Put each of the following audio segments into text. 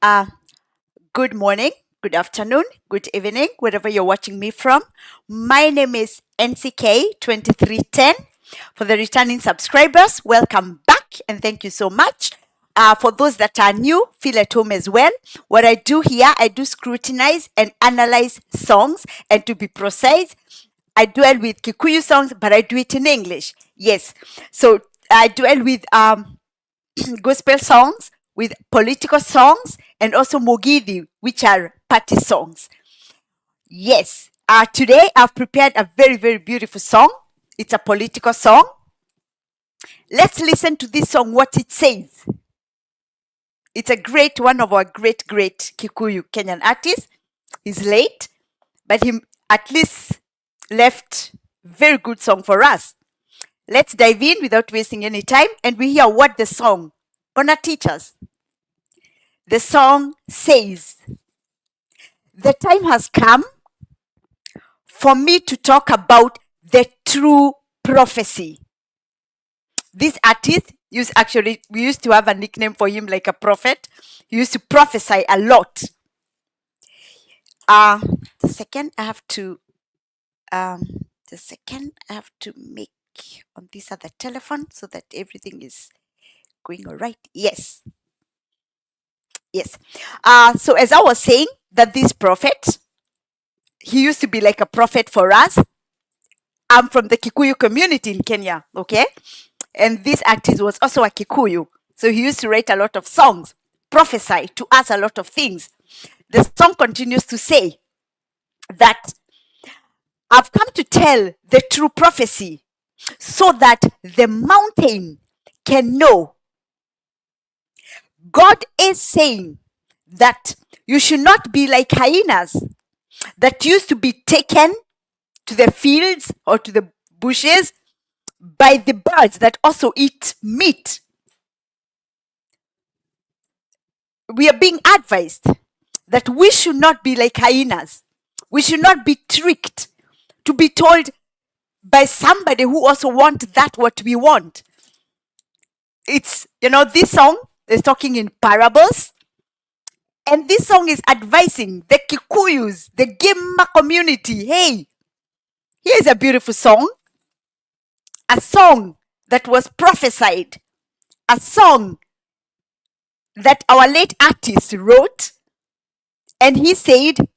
Uh, Good morning, good afternoon, good evening, wherever you're watching me from. My name is NCK2310. For the returning subscribers, welcome back and thank you so much. For those that are new, feel at home as well. What I do here, I do scrutinize and analyze songs, and to be precise, I dwell with Kikuyu songs, but I do it in English. Yes, so I dwell with gospel songs, with political songs, and also mogidi, which are party songs. Yes, today I've prepared a very, very beautiful song. It's a political song. Let's listen to this song, what it says. It's a great one of our great Kikuyu Kenyan artists. He's late, but he at least left very good song for us. Let's dive in without wasting any time, and we hear what the song gonna teach us. The song says, "The time has come for me to talk about the true prophecy." This artist we used to have a nickname for him, like a prophet. He used to prophesy a lot. The second I have to make on this other telephone so that everything is going all right. Yes. So as I was saying, that this prophet, he used to be like a prophet for us. I'm from the Kikuyu community in Kenya, okay? And this artist was also a Kikuyu. So he used to write a lot of songs, prophesy to us a lot of things. The song continues to say that I've come to tell the true prophecy so that the mountain can know. God is saying that you should not be like hyenas that used to be taken to the fields or to the bushes by the birds that also eat meat. We are being advised that we should not be like hyenas. We should not be tricked to be told by somebody who also wants that what we want. It's, this song is talking in parables. And this song is advising the Kikuyus, the Gemma community. Hey, here's a beautiful song. A song that was prophesied. A song that our late artist wrote. And he said,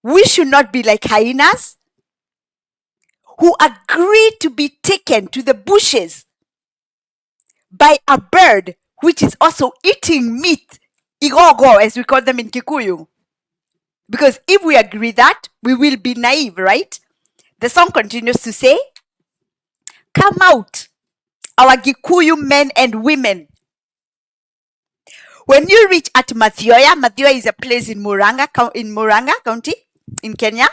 we should not be like hyenas who agree to be taken to the bushes by a bird which is also eating meat, igogo, as we call them in Kikuyu. Because if we agree that, we will be naive, right? The song continues to say, come out, our Kikuyu men and women. When you reach at Mathioya is a place in Muranga County in Kenya,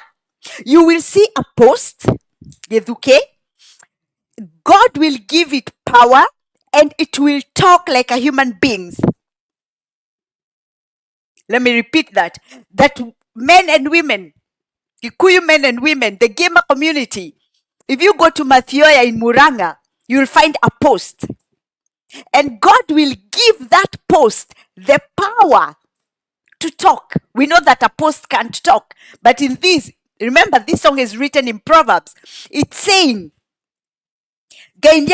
you will see a post, Geduke. God will give it power and it will talk like a human being. Let me repeat that. That men and women, Kikuyu men and women, the gamer community, if you go to Mathioya in Muranga, you will find a post. And God will give that post the power to talk. We know that a post can't talk. But in this, remember, this song is written in Proverbs. It's saying, God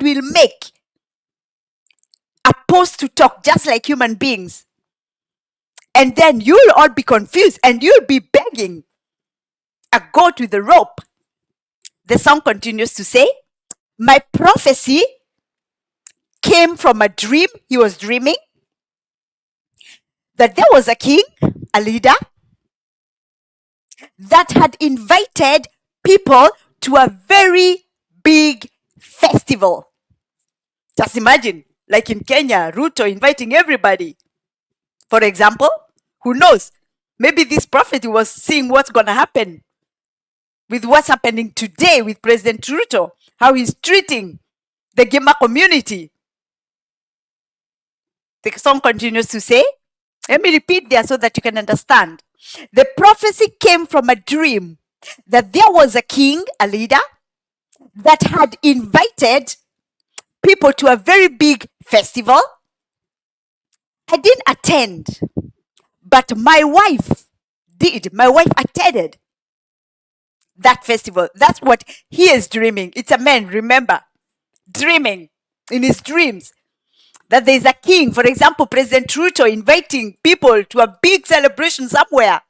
will make a post to talk just like human beings. And then you'll all be confused and you'll be begging a goat with a rope. The song continues to say, my prophecy came from a dream he was dreaming, that there was a king, a leader, that had invited people to a very big festival. Just imagine, like in Kenya, Ruto inviting everybody. For example, who knows? Maybe this prophet was seeing what's going to happen with what's happening today with President Ruto, how he's treating the Gema community. The song continues to say, let me repeat there so that you can understand. The prophecy came from a dream that there was a king, a leader, that had invited people to a very big festival. I didn't attend, but my wife did. My wife attended that festival. That's what he is dreaming. It's a man, remember, dreaming in his dreams that there's a king. For example, President Ruto inviting people to a big celebration somewhere,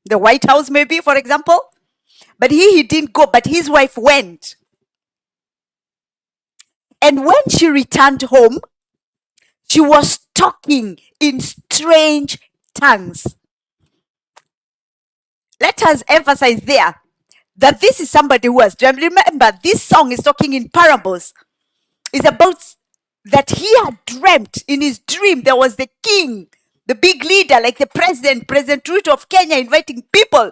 the White House maybe, for example. But he didn't go, but his wife went. And when she returned home, she was talking in strange tongues. Let us emphasize there that this is somebody who has dreamed. Remember, this song is talking in parables. It's about that he had dreamt in his dream. There was the king, the big leader, like the President Ruto of Kenya, inviting people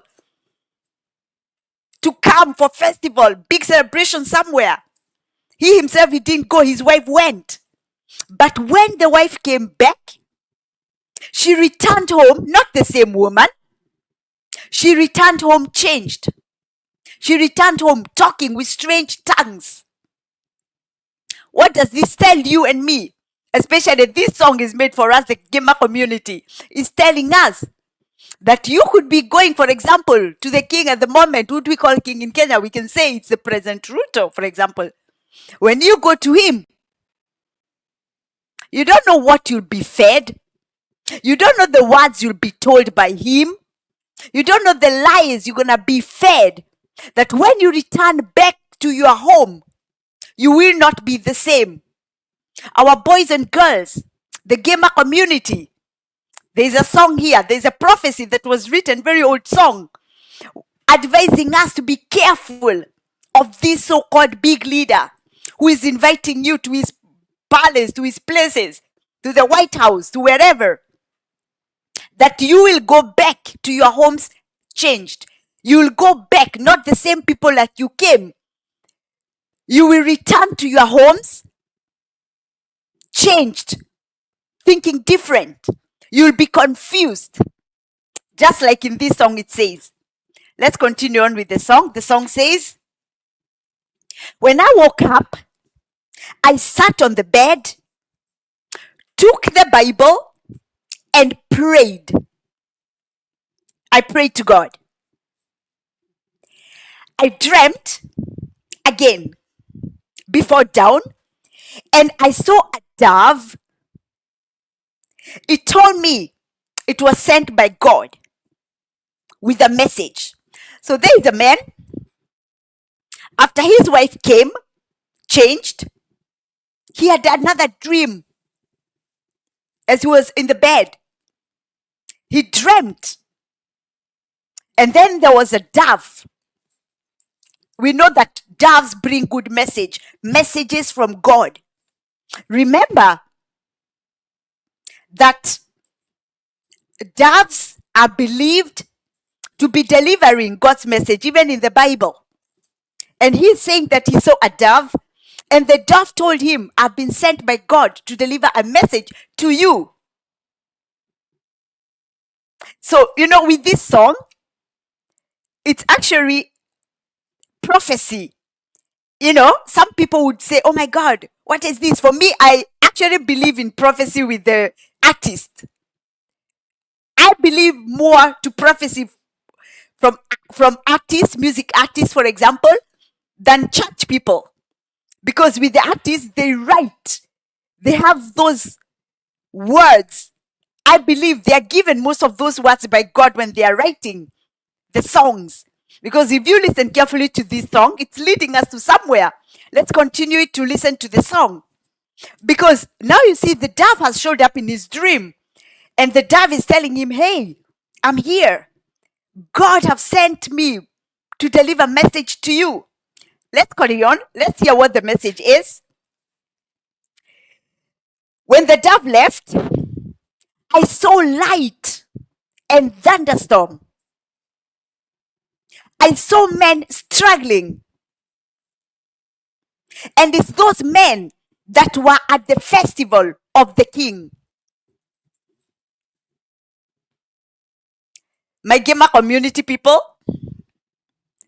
to come for festival, big celebration somewhere. He himself, he didn't go. His wife went. But when the wife came back, she returned home, not the same woman. She returned home changed. She returned home talking with strange tongues. What does this tell you and me? Especially this song is made for us, the Gema community. It's telling us that you could be going, for example, to the king at the moment. Who do we call king in Kenya? We can say it's the President Ruto, for example. When you go to him, you don't know what you'll be fed. You don't know the words you'll be told by him. You don't know the lies you're going to be fed. That when you return back to your home, you will not be the same. Our boys and girls, the gamer community, there's a song here. There's a prophecy that was written, very old song, advising us to be careful of this so-called big leader who is inviting you to his palace, to his places, to the White House, to wherever. That you will go back to your homes changed. You will go back, not the same people that you came. You will return to your homes changed, thinking different. You'll be confused. Just like in this song it says. Let's continue on with the song. The song says, when I woke up, I sat on the bed, took the Bible, and prayed. I prayed to God. I dreamt again before dawn, and I saw a dove. It told me it was sent by God with a message. So there is a man, after his wife came, changed, he had another dream as he was in the bed. He dreamt. And then there was a dove. We know that doves bring good messages from God. Remember that doves are believed to be delivering God's message, even in the Bible. And he's saying that he saw a dove, and the dove told him, I've been sent by God to deliver a message to you. So, with this song, it's actually prophecy. Some people would say, oh my God, what is this? For me, I actually believe in prophecy with the artist. I believe more to prophecy from artists, music artists, for example, than church people. Because with the artists, they write. They have those words. I believe they are given most of those words by God when they are writing the songs. Because if you listen carefully to this song, it's leading us to somewhere. Let's continue to listen to the song. Because now you see the dove has showed up in his dream. And the dove is telling him, hey, I'm here. God have sent me to deliver a message to you. Let's carry on. Let's hear what the message is. When the dove left, I saw light and thunderstorm. I saw men struggling. And it's those men that were at the festival of the king. My Gema community people,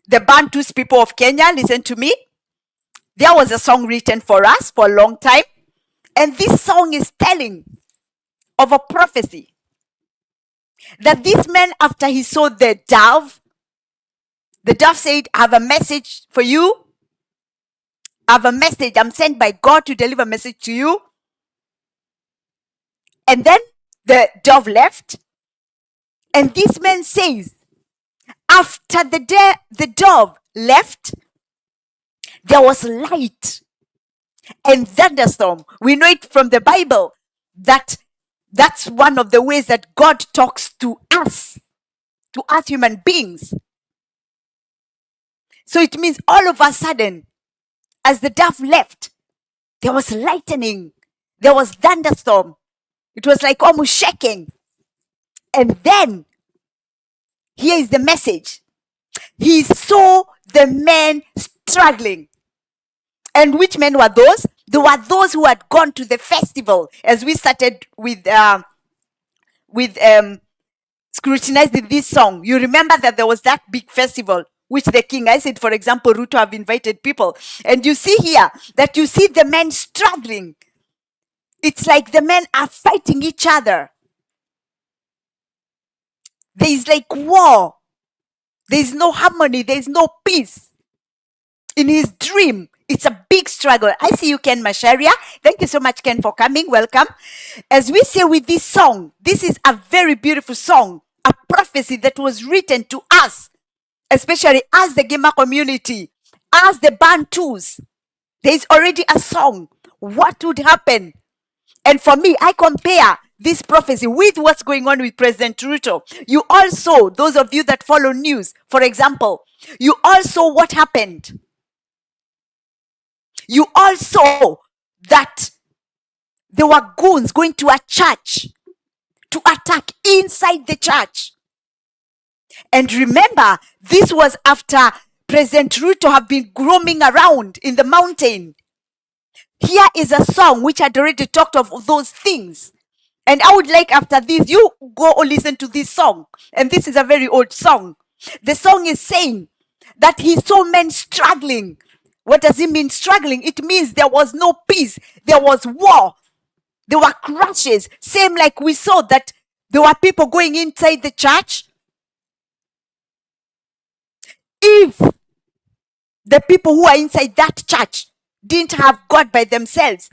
the Bantus people of Kenya, listen to me. There was a song written for us for a long time. And this song is telling of a prophecy that this man, after he saw the dove said, I have a message for you. I have a message. I'm sent by God to deliver a message to you. And then the dove left. And this man says, after the dove left, there was light and thunderstorm. We know it from the Bible that that's one of the ways that God talks to us human beings. So it means all of a sudden, as the dove left, there was lightning, there was thunderstorm. It was like almost shaking. And then, here is the message. He saw the men struggling. And which men were those? They were those who had gone to the festival, as we started with scrutinizing this song. You remember that there was that big festival which the king, I said, for example, Ruto have invited people. And you see here that you see the men struggling. It's like the men are fighting each other. There is like war. There is no harmony. There is no peace. In his dream, it's a big struggle. I see you, Ken Masharia. Thank you so much, Ken, for coming. Welcome. As we say with this song, this is a very beautiful song, a prophecy that was written to us, especially as the Gema community, as the Bantus. There is already a song. What would happen? And for me, I compare this prophecy with what's going on with President Ruto. You also, those of you that follow news, for example, you all saw what happened. You all saw that there were goons going to a church to attack inside the church. And remember, this was after President Ruto have been roaming around in the mountain. Here is a song which had already talked of those things. And I would like, after this, you go or listen to this song. And this is a very old song. The song is saying that he saw men struggling. What does it mean, struggling? It means there was no peace. There was war. There were crashes. Same like we saw that there were people going inside the church. If the people who are inside that church didn't have God by themselves,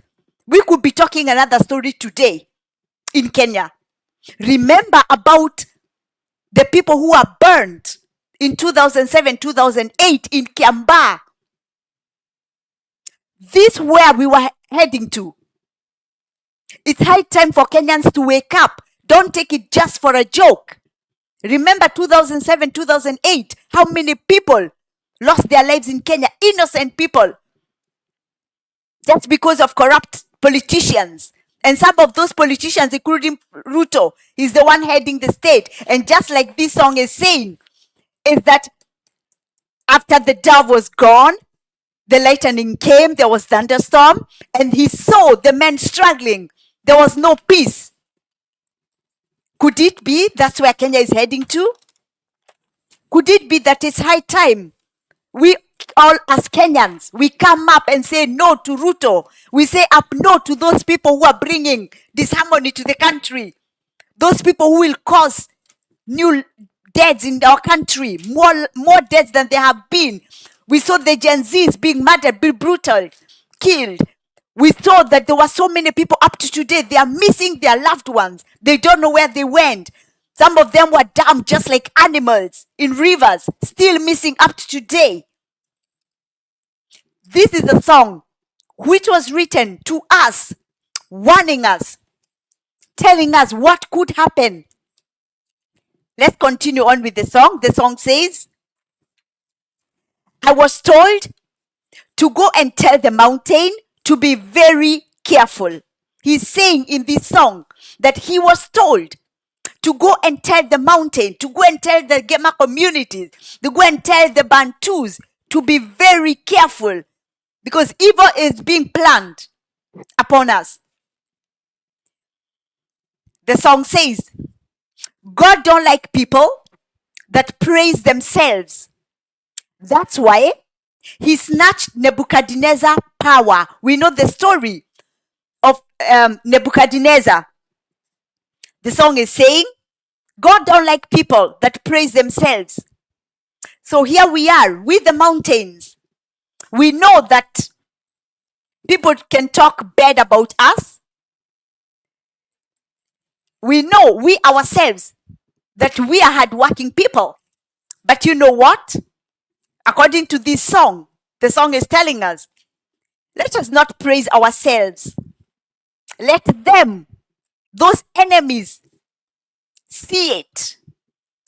we could be talking another story today in Kenya. Remember about the people who are burned in 2007, 2008 in Kiambaa. This is where we were heading to. It's high time for Kenyans to wake up. Don't take it just for a joke. Remember 2007, 2008, how many people lost their lives in Kenya? Innocent people. Just because of corrupt politicians. And some of those politicians, including Ruto, is the one heading the state. And just like this song is saying, is that after the dove was gone, the lightning came, there was thunderstorm, and he saw the men struggling. There was no peace. Could it be that's where Kenya is heading to? Could it be that it's high time we all as Kenyans, we come up and say no to Ruto. We say up no to those people who are bringing disharmony to the country. Those people who will cause new deaths in our country, more deaths than there have been. We saw the Gen Zs being murdered, being brutal, killed. We saw that there were so many people up to today, they are missing their loved ones. They don't know where they went. Some of them were dumped just like animals in rivers, still missing up to today. This is a song which was written to us, warning us, telling us what could happen. Let's continue on with the song. The song says, I was told to go and tell the mountain to be very careful. He's saying in this song that he was told to go and tell the mountain, to go and tell the Gema communities, to go and tell the Bantus to be very careful because evil is being planned upon us. The song says, God don't like people that praise themselves. That's why he snatched Nebuchadnezzar's power. We know the story of Nebuchadnezzar. The song is saying, God don't like people that praise themselves. So here we are with the mountains. We know that people can talk bad about us. We know, we ourselves, that we are hardworking people. But you know what? According to this song, the song is telling us, let us not praise ourselves. Let them, those enemies, see it.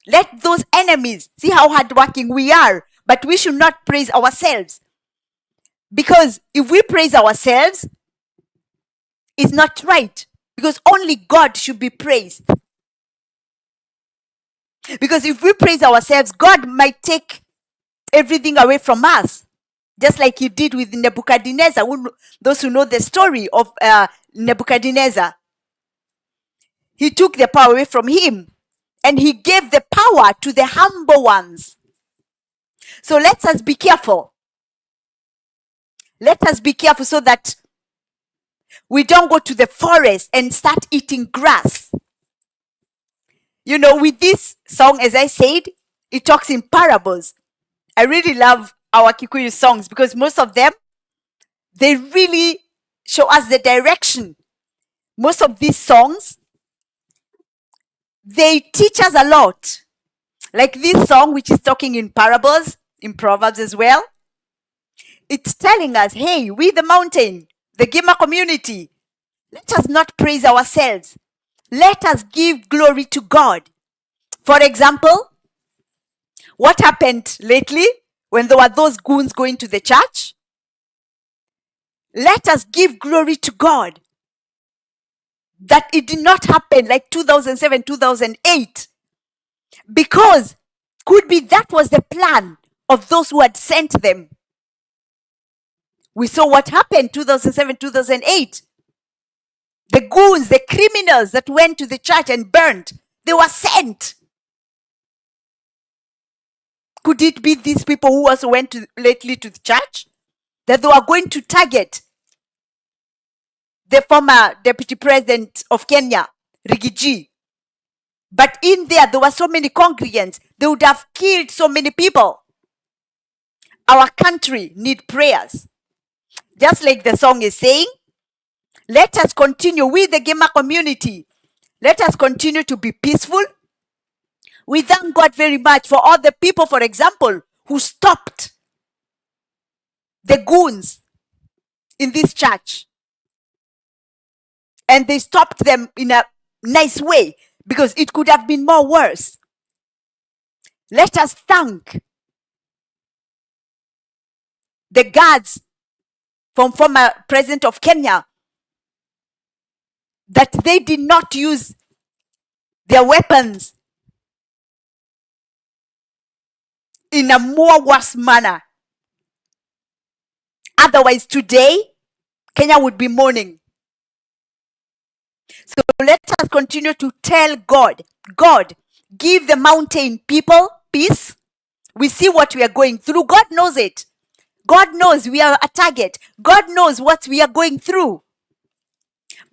Let those enemies see how hardworking we are. But we should not praise ourselves. Because if we praise ourselves, it's not right. Because only God should be praised. Because if we praise ourselves, God might take everything away from us. Just like he did with Nebuchadnezzar. Those who know the story of Nebuchadnezzar. He took the power away from him. And he gave the power to the humble ones. So let us be careful. Let us be careful so that we don't go to the forest and start eating grass. You know, with this song, as I said, it talks in parables. I really love our Kikuyu songs because most of them, they really show us the direction. Most of these songs, they teach us a lot. Like this song, which is talking in parables, in Proverbs as well. It's telling us, hey, we the mountain, the Gima community, let us not praise ourselves. Let us give glory to God. For example, what happened lately when there were those goons going to the church? Let us give glory to God that it did not happen like 2007, 2008. Because could be that was the plan of those who had sent them. We saw what happened 2007, 2008. The goons, the criminals that went to the church and burned, they were sent. Could it be these people who also went lately to the church? That they were going to target the former deputy president of Kenya, Rigiji. But in there were so many congregants, they would have killed so many people. Our country needs prayers. Just like the song is saying, let us continue with the Gema community. Let us continue to be peaceful. We thank God very much for all the people, for example, who stopped the goons in this church. And they stopped them in a nice way because it could have been more worse. Let us thank the guards from former president of Kenya that they did not use their weapons in a more worse manner. Otherwise, today, Kenya would be mourning. So let us continue to tell God, God, give the mountain people peace. We see what we are going through. God knows it. God knows we are a target. God knows what we are going through.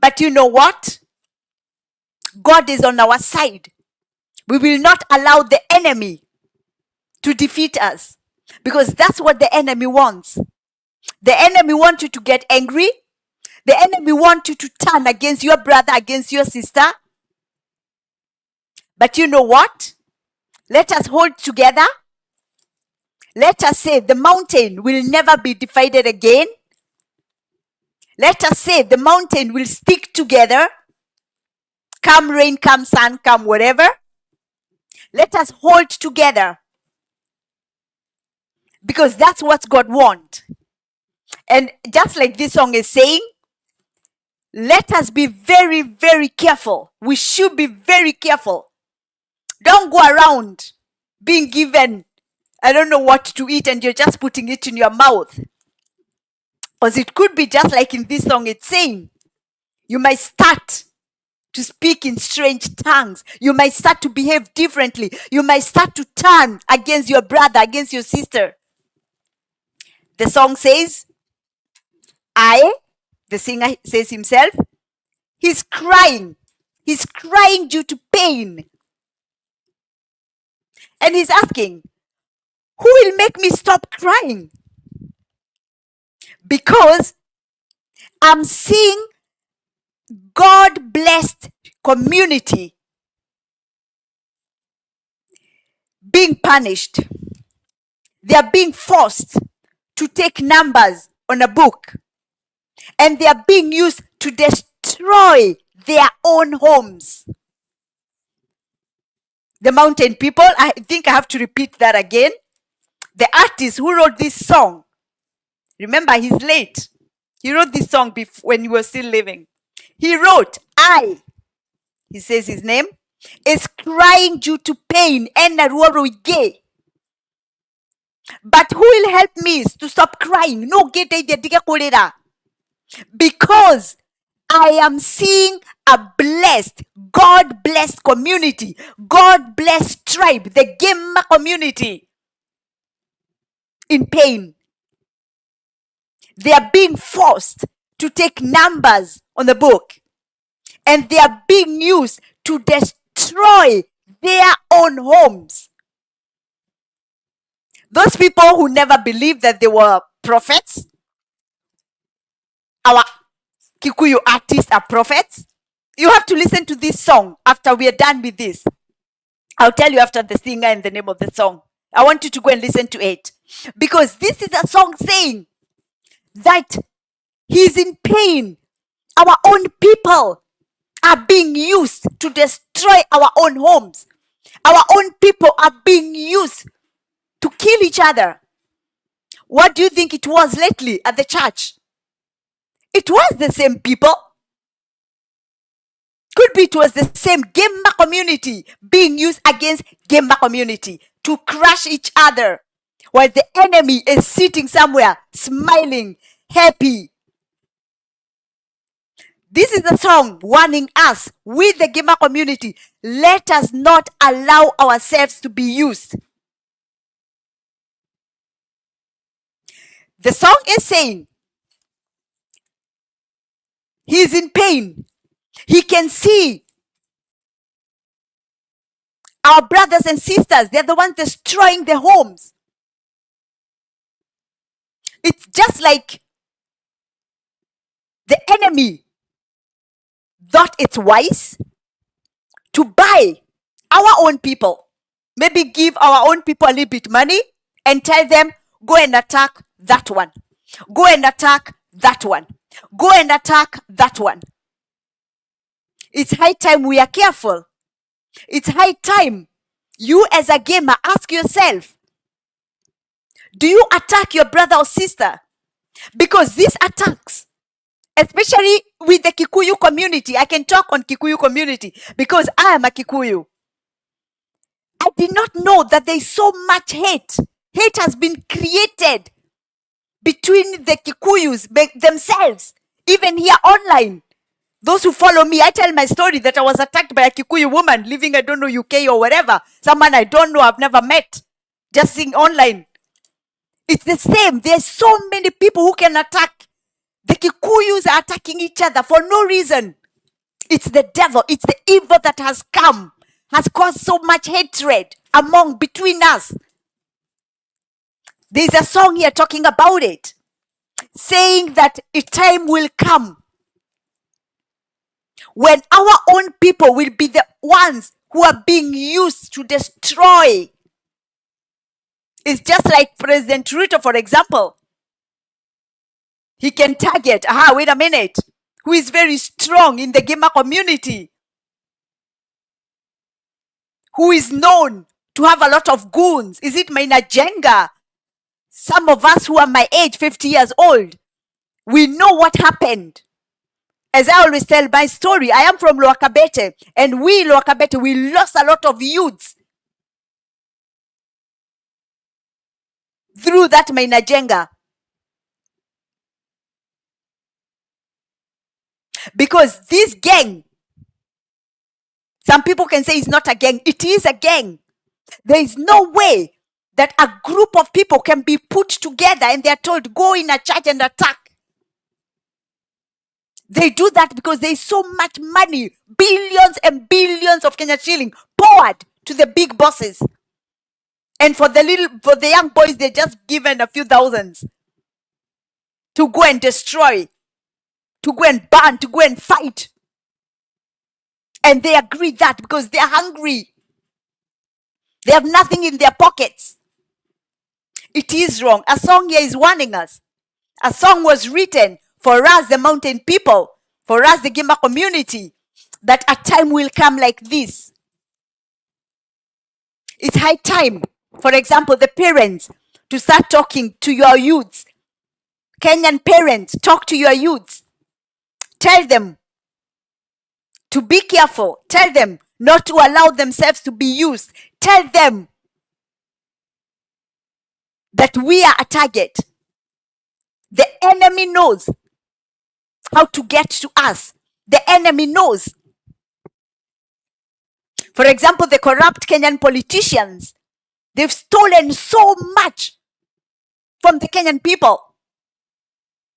But you know what? God is on our side. We will not allow the enemy to defeat us because that's what the enemy wants. The enemy wants you to get angry. The enemy wants you to turn against your brother, against your sister. But you know what? Let us hold together. Let us say the mountain will never be divided again. Let us say the mountain will stick together. Come rain, come sun, come whatever. Let us hold together. Because that's what God wants. And just like this song is saying, let us be very, very careful. We should be very careful. Don't go around being given, I don't know what to eat, and you're just putting it in your mouth. Because it could be just like in this song it's saying, you might start to speak in strange tongues. You might start to behave differently. You might start to turn against your brother, against your sister. The song says, the singer says himself, he's crying He's crying due to pain. And he's asking, who will make me stop crying? Because I'm seeing God-blessed community being punished. They are being forced to take numbers on a book, and they are being used to destroy their own homes. The mountain people, I think I have to repeat that again. The artist who wrote this song, remember, he's late. He wrote this song when he was still living. He wrote, he says his name, is crying due to pain and gay. But who will help me to stop crying? No, because I am seeing a blessed, God-blessed community, God-blessed tribe, the Gemma community, in pain. They are being forced to take numbers on the book, and they are being used to destroy their own homes. Those people who never believed that they were prophets, our Kikuyu artists are prophets. You have to listen to this song after we are done with this. I'll tell you after the singer and the name of the song. I want you to go and listen to it. Because this is a song saying that he's in pain. Our own people are being used to destroy our own homes. Our own people are being used to kill each other. What do you think it was lately at the church? It was the same people. Could be it was the same Gemma community being used against Gemma community to crush each other, while the enemy is sitting somewhere smiling, happy. This is a song warning us with the Gemma community. Let us not allow ourselves to be used. The song is saying he's in pain. He can see our brothers and sisters. They're the ones destroying their homes. It's just like the enemy thought it's wise to buy our own people. Maybe give our own people a little bit money and tell them, go and attack that one. Go and attack that one. Go and attack that one. It's high time we are careful. It's high time you as a gamer ask yourself, do you attack your brother or sister? Because these attacks, especially with the Kikuyu community, I can talk on Kikuyu community because I am a Kikuyu. I did not know that there is so much hate. Hate has been created between the Kikuyus themselves, even here online. Those who follow me, I tell my story that I was attacked by a Kikuyu woman living, I don't know, UK or wherever. Someone I don't know, I've never met, just seeing online. It's the same. There's so many people who can attack. The Kikuyus are attacking each other for no reason. It's the devil. It's the evil that has come, has caused so much hatred between us. There's a song here talking about it, saying that a time will come when our own people will be the ones who are being used to destroy. It's just like President Ruto, for example. He can target, wait a minute, who is very strong in the gamer community, who is known to have a lot of goons. Is it Maina Jenga? Some of us who are my age, 50 years old, we know what happened. As I always tell my story, I am from Lower Kabete, and we lost a lot of youths through that Maina Jenga. Because this gang, some people can say it's not a gang. It is a gang. There is no way that a group of people can be put together and they are told, go in a church and attack. They do that because there is so much money, billions and billions of Kenya shilling poured to the big bosses. And for the young boys, they're just given a few thousands to go and destroy, to go and burn, to go and fight. And they agree that because they're hungry. They have nothing in their pockets. It is wrong. A song here is warning us. A song was written for us, the mountain people, for us, the Gimba community, that a time will come like this. It's high time, for example, the parents to start talking to your youths. Kenyan parents, talk to your youths. Tell them to be careful. Tell them not to allow themselves to be used. Tell them that we are a target. The enemy knows how to get to us. The enemy knows. For example, the corrupt Kenyan politicians, they've stolen so much from the Kenyan people.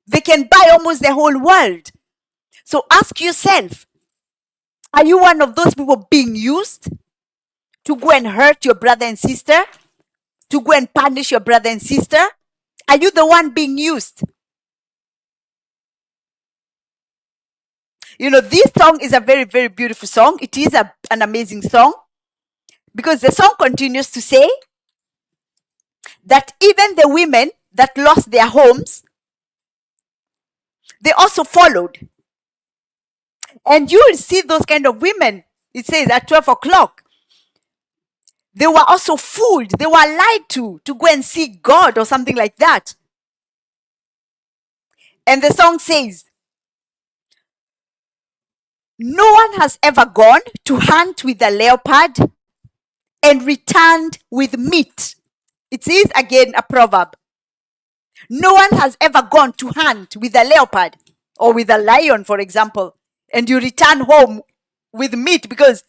They can buy almost the whole world. So ask yourself, are you one of those people being used to go and hurt your brother and sister? To go and punish your brother and sister? Are you the one being used? You know, this song is a very, very beautiful song. It is an amazing song because the song continues to say that even the women that lost their homes, they also followed. And you will see those kind of women, it says at 12 o'clock, they were also fooled. They were lied to go and seek God or something like that. And the song says, no one has ever gone to hunt with a leopard and returned with meat. It is again a proverb. No one has ever gone to hunt with a leopard or with a lion, for example, and you return home with meat because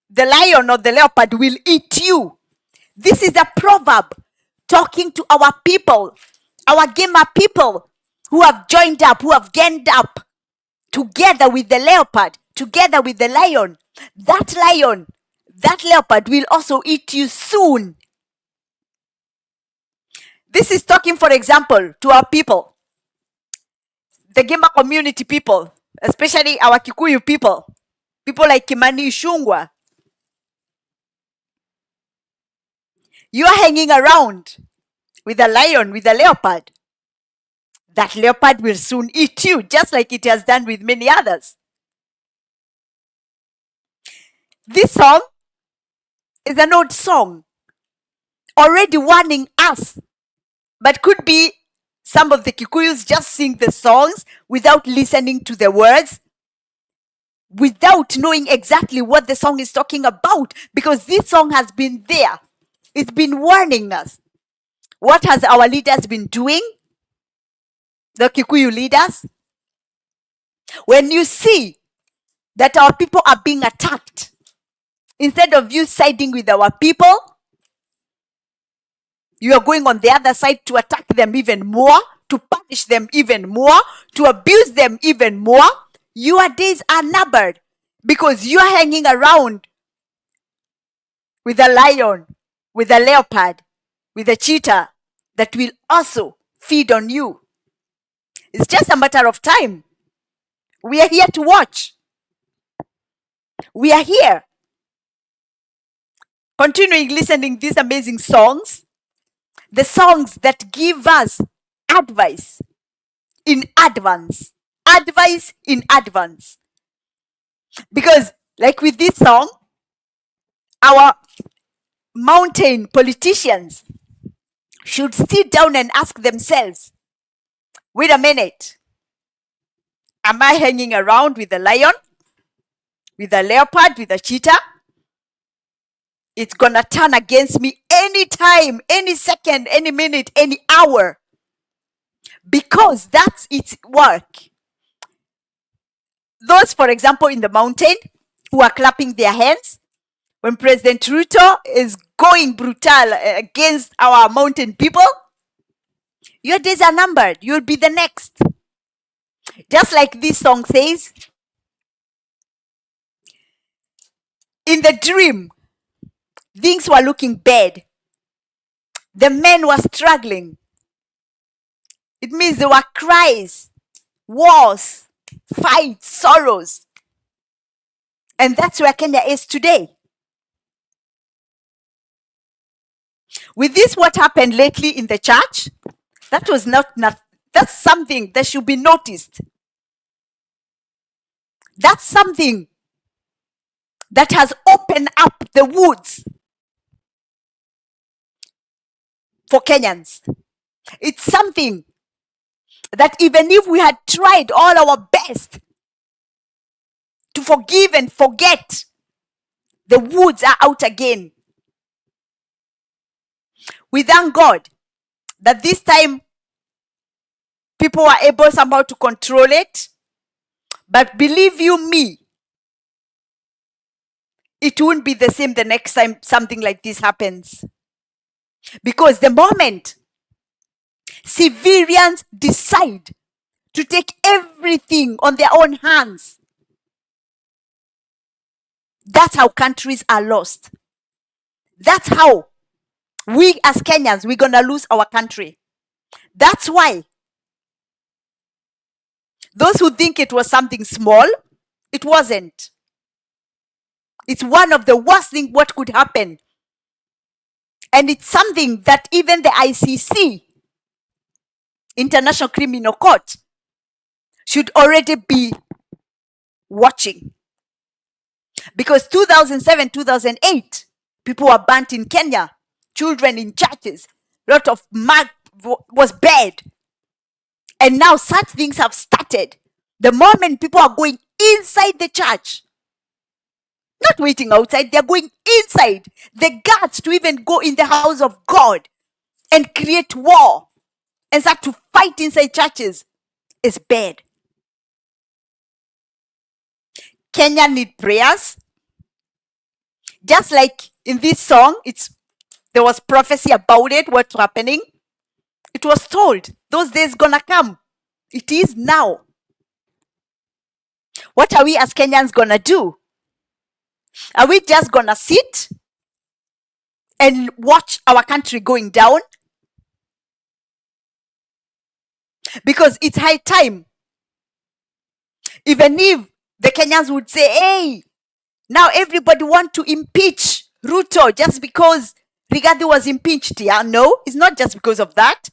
the lion or the leopard will eat you. This is a proverb talking to our people, our Gema people who have joined up, who have ganged up together with the leopard, together with the lion. That lion, that leopard will also eat you soon. This is talking, for example, to our people, the Gema community people, especially our Kikuyu people like Kimani Ishungwa. You are hanging around with a lion, with a leopard. That leopard will soon eat you, just like it has done with many others. This song is an old song, already warning us, but could be some of the Kikuyus just sing the songs without listening to the words, without knowing exactly what the song is talking about, because this song has been there. It's been warning us. What has our leaders been doing? The Kikuyu leaders? When you see that our people are being attacked, instead of you siding with our people, you are going on the other side to attack them even more, to punish them even more, to abuse them even more. Your days are numbered because you are hanging around with a lion, with a leopard, with a cheetah that will also feed on you. It's just a matter of time. We are here to watch. We are here. Continuing listening these amazing songs, the songs that give us advice in advance. Advice in advance. Because like with this song, our mountain politicians should sit down and ask themselves, wait a minute, am I hanging around with a lion, with a leopard, with a cheetah? It's gonna turn against me anytime, any second, any minute, any hour. Because that's its work. Those, for example, in the mountain who are clapping their hands when President Ruto is going brutal against our mountain people, your days are numbered. You'll be the next. Just like this song says, in the dream, things were looking bad. The men were struggling. It means there were cries, wars, fights, sorrows. And that's where Kenya is today. With this, what happened lately in the church, that was not that's something that should be noticed. That's something that has opened up the woods for Kenyans. It's something that even if we had tried all our best to forgive and forget, the woods are out again. We thank God that this time people were able somehow to control it. But believe you me, it won't be the same the next time something like this happens. Because the moment civilians decide to take everything on their own hands, that's how countries are lost. That's how we as Kenyans, we're going to lose our country. That's why those who think it was something small, it wasn't. It's one of the worst things what could happen. And it's something that even the ICC, International Criminal Court, should already be watching. Because 2007, 2008, people were burnt in Kenya, children in churches, a lot of mud was bad. And now such things have started. The moment people are going inside the church, not waiting outside, they're going inside. The guards to even go in the house of God and create war and start to fight inside churches is bad. Kenya need prayers. Just like in this song, there was prophecy about it, what's happening. It was told, those days gonna come. It is now. What are we as Kenyans gonna do? Are we just gonna sit and watch our country going down? Because it's high time. Even if the Kenyans would say, hey, now everybody want to impeach Ruto just because Rigathi was impeached. Yeah, no, it's not just because of that.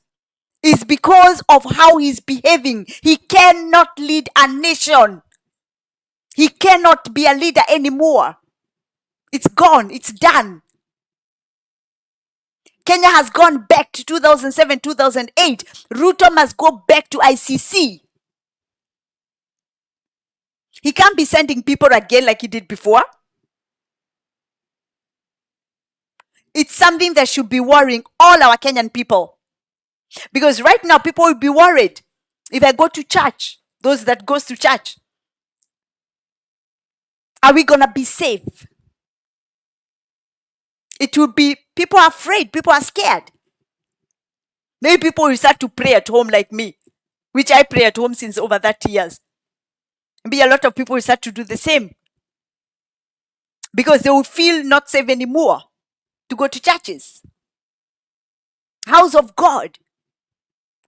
It's because of how he's behaving. He cannot lead a nation. He cannot be a leader anymore. It's gone. It's done. Kenya has gone back to 2007, 2008. Ruto must go back to ICC. He can't be sending people again like he did before. It's something that should be worrying all our Kenyan people. Because right now, people will be worried if I go to church, those that goes to church. Are we going to be safe? It will be, people are afraid, people are scared. Maybe people will start to pray at home like me, which I pray at home since over 30 years. Maybe a lot of people will start to do the same. Because they will feel not safe anymore to go to churches. House of God,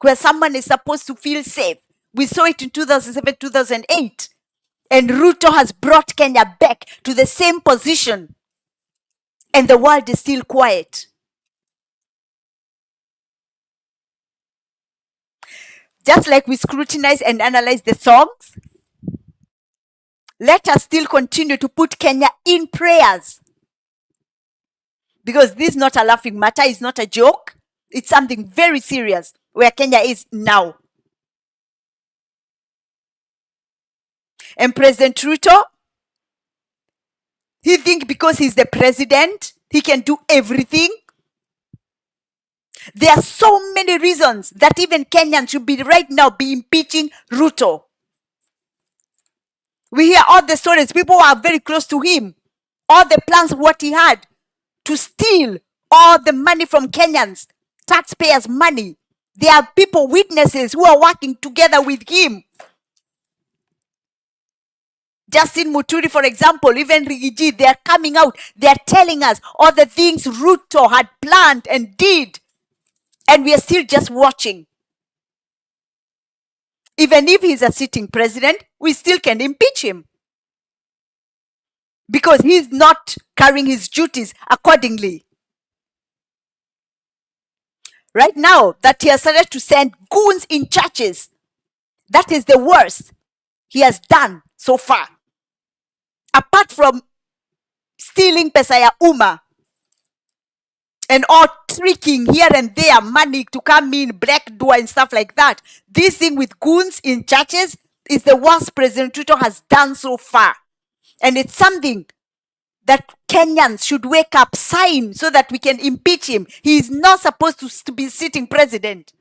where someone is supposed to feel safe. We saw it in 2007, 2008. And Ruto has brought Kenya back to the same position. And the world is still quiet. Just like we scrutinize and analyze the songs, let us still continue to put Kenya in prayers. Because this is not a laughing matter, it's not a joke. It's something very serious where Kenya is now. And President Ruto, he thinks because he's the president, he can do everything. There are so many reasons that even Kenyans should be right now be impeaching Ruto. We hear all the stories. People are very close to him. All the plans, what he had to steal all the money from Kenyans, taxpayers' money. There are people, witnesses who are working together with him Justin Muturi, for example, even Rigiji, they are coming out. They are telling us all the things Ruto had planned and did. And we are still just watching. Even if he's a sitting president, we still can impeach him. Because he's not carrying his duties accordingly. Right now, that he has started to send goons in churches. That is the worst he has done so far. Apart from stealing pesa ya umma and all tricking here and there, money to come in, black door and stuff like that. This thing with goons in churches is the worst President Ruto has done so far. And it's something that Kenyans should wake up, sign, so that we can impeach him. He is not supposed to be sitting president.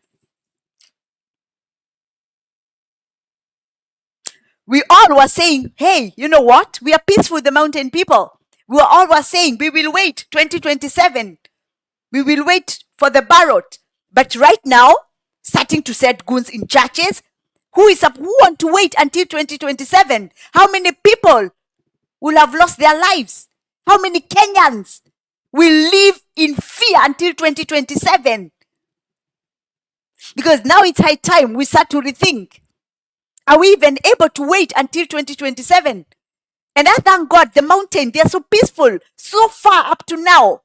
We all were saying, hey, you know what? We are peaceful, the mountain people. We all were saying, we will wait 2027. We will wait for the ballot. But right now, starting to set goons in churches, who want to wait until 2027? How many people will have lost their lives? How many Kenyans will live in fear until 2027? Because now it's high time we start to rethink. Are we even able to wait until 2027? And I thank God, the mountain, they are so peaceful so far up to now.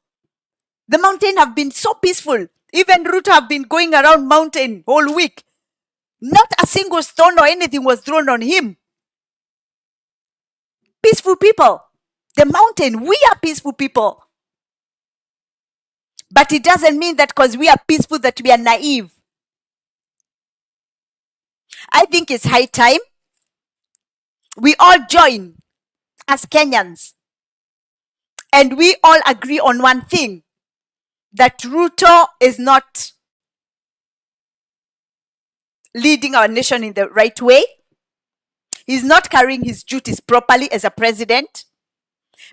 The mountain have been so peaceful. Even Ruto have been going around mountain whole week. Not a single stone or anything was thrown on him. Peaceful people. The mountain, we are peaceful people. But it doesn't mean that because we are peaceful that we are naive. I think it's high time we all join as Kenyans. And we all agree on one thing, that Ruto is not leading our nation in the right way. He's not carrying his duties properly as a president.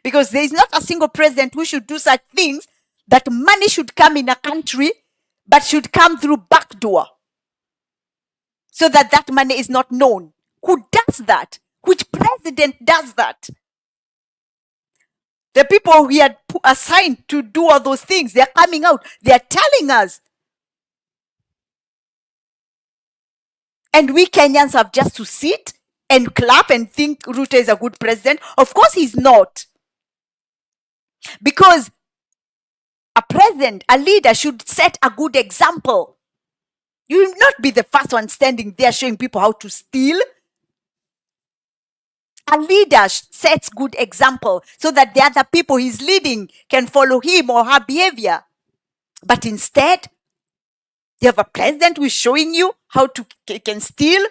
Because there is not a single president who should do such things, that money should come in a country, but should come through back door. So that that money is not known. Who does that? Which president does that? The people we had assigned to do all those things, they're coming out. They're telling us. And we Kenyans have just to sit and clap and think Ruto is a good president. Of course he's not. Because a president, a leader should set a good example. You will not be the first one standing there showing people how to steal. A leader sets good example so that the other people he's leading can follow him or her behavior. But instead, you have a president who is showing you how to can steal,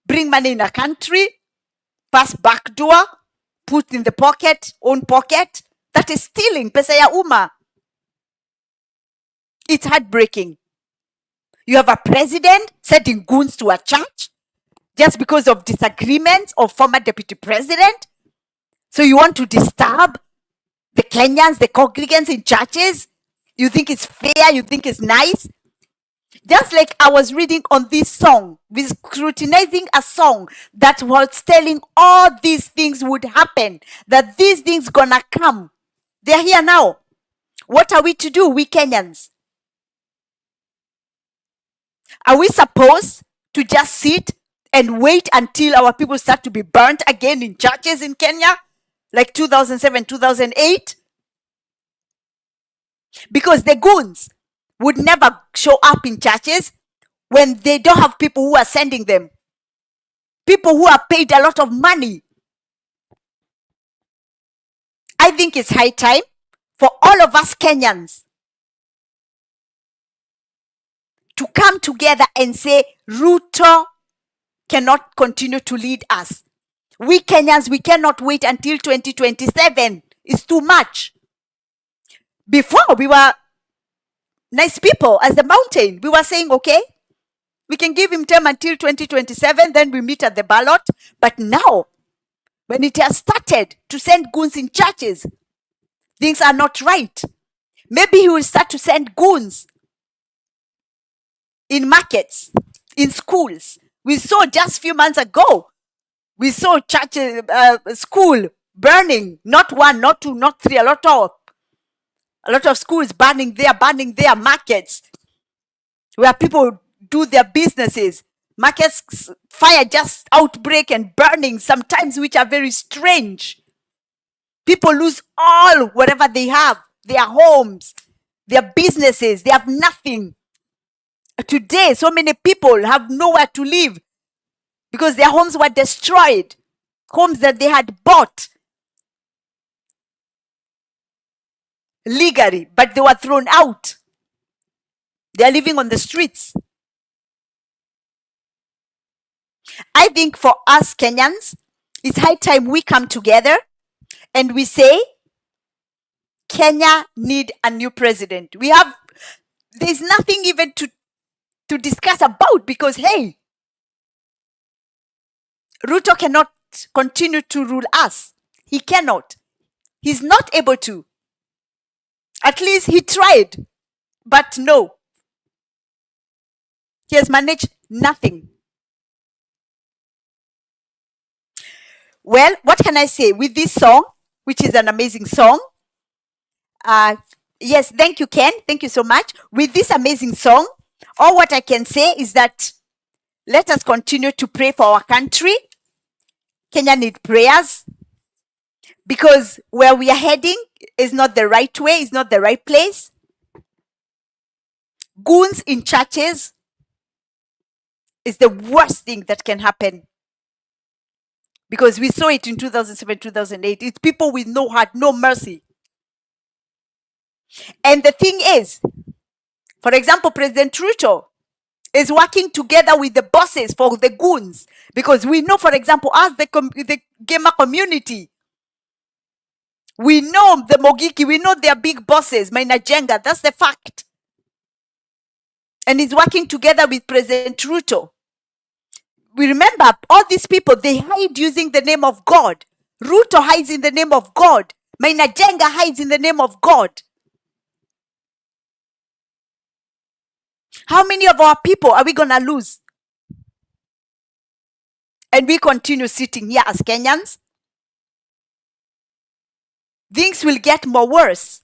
bring money in a country, pass back door, put in the pocket, own pocket. That is stealing, pesa ya umma. It's heartbreaking. You have a president sending goons to a church just because of disagreements of former deputy president. So you want to disturb the Kenyans, the congregants in churches? You think it's fair? You think it's nice? Just like I was reading on this song, we scrutinizing a song that was telling all these things would happen, that these things gonna come. They're here now. What are we to do, we Kenyans? Are we supposed to just sit and wait until our people start to be burnt again in churches in Kenya, like 2007, 2008? Because the goons would never show up in churches when they don't have people who are sending them. People who are paid a lot of money. I think it's high time for all of us Kenyans to come together and say, Ruto cannot continue to lead us. We Kenyans, we cannot wait until 2027. It's too much. Before, we were nice people as the mountain. We were saying, okay, we can give him term until 2027, then we meet at the ballot. But now, when it has started to send goons in churches, things are not right. Maybe he will start to send goons in markets, in schools. We saw just a few months ago We saw churches, school burning, not one, not two, not three, a lot of schools burning their markets where people do their businesses. Markets, fire just outbreak and burning, sometimes which are very strange. People lose all whatever they have, their homes, their businesses. They have nothing. Today, so many people have nowhere to live because their homes were destroyed. Homes that they had bought legally, but they were thrown out. They are living on the streets. I think for us Kenyans, it's high time we come together and we say, Kenya need a new president. There's nothing even to discuss about, because, hey, Ruto cannot continue to rule us. He cannot. He's not able to. At least he tried, but no. He has managed nothing. Well, what can I say with this song, which is an amazing song? Yes, thank you, Ken. Thank you so much. With this amazing song, all what I can say is that let us continue to pray for our country. Kenya need prayers, because where we are heading is not the right way, is not the right place. Goons in churches is the worst thing that can happen, because we saw it in 2007, 2008. It's people with no heart, no mercy. And the thing is, for example, President Ruto is working together with the bosses for the goons, because we know, for example, as the gamer community, we know the Mogiki, we know their big bosses, Mainajenga, that's the fact. And he's working together with President Ruto. We remember all these people, they hide using the name of God. Ruto hides in the name of God. Mainajenga hides in the name of God. How many of our people are we going to lose? And we continue sitting here as Kenyans? Things will get more worse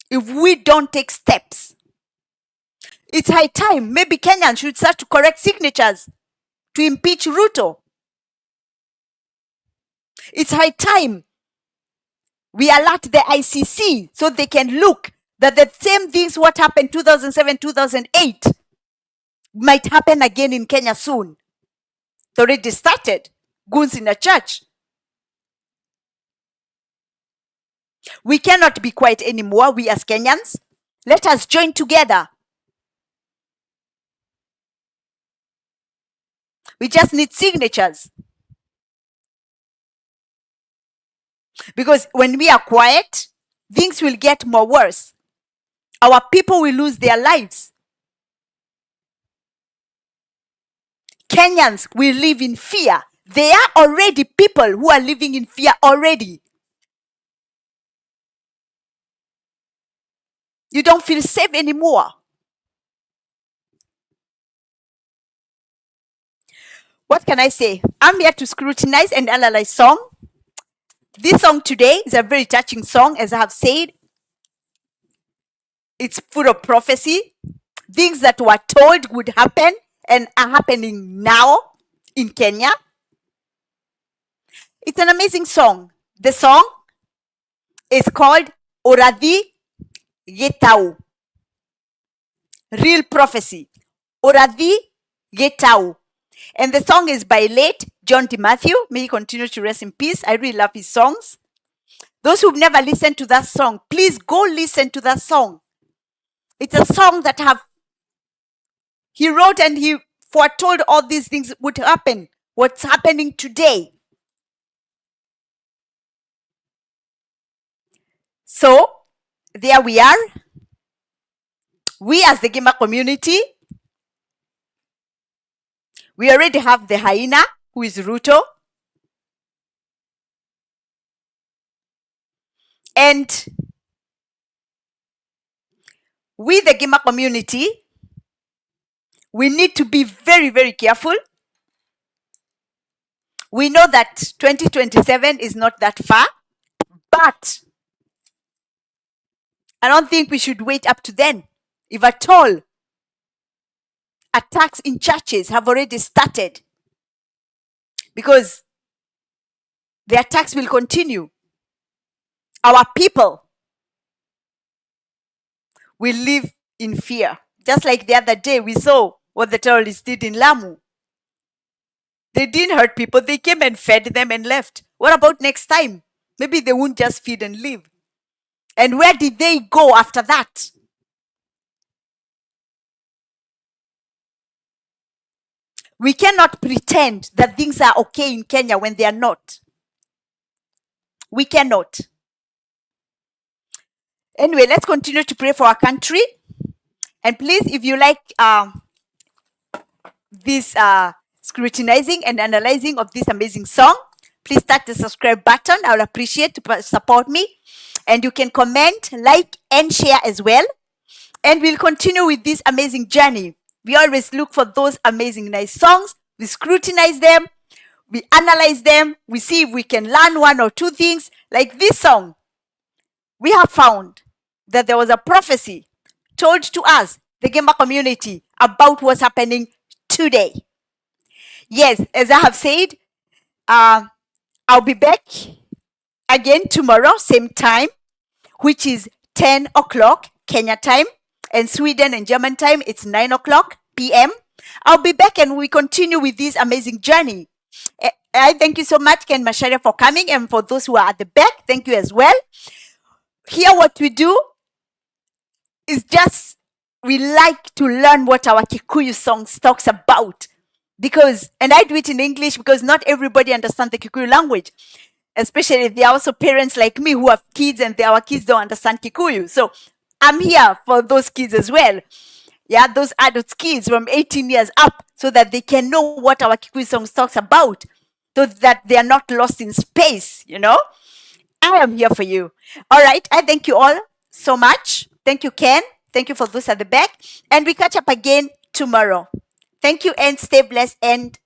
if we don't take steps. It's high time. Maybe Kenyans should start to correct signatures to impeach Ruto. It's high time we alert the ICC so they can look that the same things what happened 2007, 2008 might happen again in Kenya soon. It already started. Goons in a church. We cannot be quiet anymore, we as Kenyans. Let us join together. We just need signatures. Because when we are quiet, things will get more worse. Our people will lose their lives. Kenyans will live in fear. There are already people who are living in fear already. You don't feel safe anymore. What can I say? I'm here to scrutinize and analyze song. This song today is a very touching song, as I have said. It's full of prophecy. Things that were told would happen and are happening now in Kenya. It's an amazing song. The song is called Oradi Getau. Real prophecy. Oradi Getau. And the song is by late John D. Matthew. May he continue to rest in peace. I really love his songs. Those who've never listened to that song, please go listen to that song. It's a song that he wrote, and he foretold all these things would happen. What's happening today. So, there we are. We as the gamer community, we already have the hyena, who is Ruto. And we, the gamer community, we need to be very, very careful We know that 2027 is not that far, but I don't think we should wait up to then. If at all, attacks in churches have already started because the attacks will continue. Our people will live in fear. Just like the other day, we saw what the terrorists did in Lamu. They didn't hurt people, they came and fed them and left. What about next time? Maybe they won't just feed and leave. And where did they go after that? We cannot pretend that things are okay in Kenya when they are not. We cannot. Anyway, let's continue to pray for our country. And please, if you like this scrutinizing and analyzing of this amazing song, please tap the subscribe button. I will appreciate to support me. And you can comment, like, and share as well. And we'll continue with this amazing journey. We always look for those amazing, nice songs. We scrutinize them. We analyze them. We see if we can learn one or two things. Like this song, we have found that there was a prophecy told to us, the Gemba community, about what's happening today. Yes, as I have said, I'll be back again tomorrow, same time, which is 10 o'clock Kenya time, and Sweden and German time, it's 9 o'clock p.m. I'll be back and we continue with this amazing journey. I thank you so much, Ken Masharia, for coming, and for those who are at the back, thank you as well. Here, what we do is just, we like to learn what our Kikuyu songs talks about. Because, and I do it in English because not everybody understands the Kikuyu language. Especially if there are also parents like me who have kids and our kids don't understand Kikuyu. So I'm here for those kids as well. Yeah, those adult kids from 18 years up, so that they can know what our Kikuyu songs talks about, so that they are not lost in space, you know. I am here for you. All right, I thank you all so much. Thank you, Ken. Thank you for those at the back. And we catch up again tomorrow. Thank you, and stay blessed and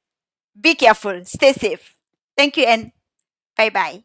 be careful. Stay safe. Thank you, and bye-bye.